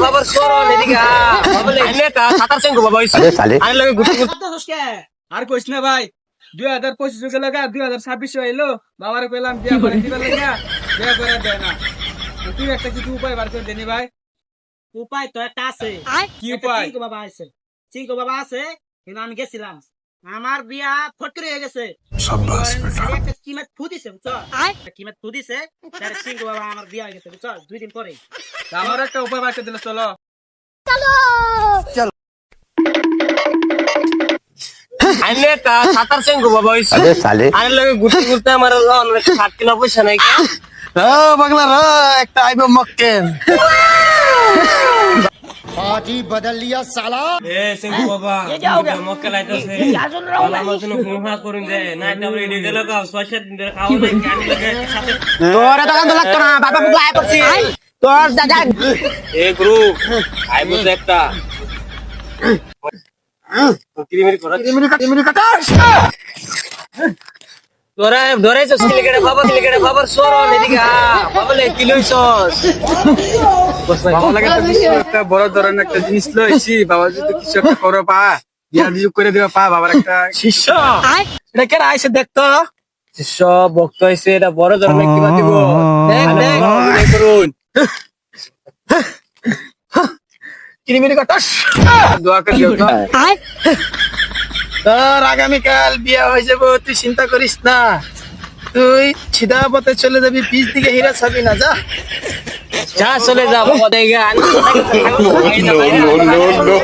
বাবার সরল এদিকে বাবলে এনে কা সাতার সঙ্গ বাবা হইছে আরে লাগে গুটি গুটি আর কইস না ভাই 2025 গেল গা 2026 হইলো বাবার কইলাম বিয়া করে দিবার লাগা বিয়া করে দেয় না তুই একটা কিছু উপায় বার করে দেনি ভাই উপায় তো একটা আছে কি উপায় চিঙ্কু বাবা আছে কিন্তু আমি গেছিলাম আমার বিয়া ফটকরে হয়ে গেছে शाबाश बेटा একটা কিমত ফু দিছে বুঝছো একটা কিমত ফু দিছে তার চিঙ্কু বাবা আমার বিয়া হয়ে গেছে বুঝছো 2 দিন পরে আমার একটা উপায় বার করে দিলে চলো আইনে কা সাতার সঙ্গ বাবা হইছে আরে লাগে গুটি গুটি আমার অনেক 60 কিলো পয়সা নাই কা পাগলা র একটা আইবো মক্কেন এ সঙ্গ বাবা মক্কা লাইতাছে আমার জন্য ঘুমা করুন যায় না এটা আমরা এদিকে গেল কা 6-7 দিন ধরে খাওয়া নাই ক্যান্ডি লাগে সাথে তোরে দোকান তো লাগতো না বাবা বুলা আয় করছি তোর দাদা এ গুরু আই বুঝ একটা কিরিমিরি করা কিমিরি কাটা তোরা ধরেছস কিলিকেটে বাবার সরল এদিকে বাবলে কি লইছস ভালো লাগে তো কিছু একটা বড় ধরনের একটা জিনিস লইছি বাবা যদি কিছু একটা করো পা বিয়া বিয়ে করে দিবা পা বাবার একটা শিষ্য এটা কেন আইছে দেখতো শিষ্য ভক্ত হইছে এটা বড় ধরনের কিবা দিব দেখ দেখ অভিনয় করুন কিমিরি কাটাস দোয়া করে দিও তো তোর আগামীকাল বিয়া হয়ে যাবো তুই চিন্তা করিস না তুই সিধা পথে চলে যাবি পিছ দিকে হীরা ছাবি না যা যা চলে যা বাবা দেখে আমি no no no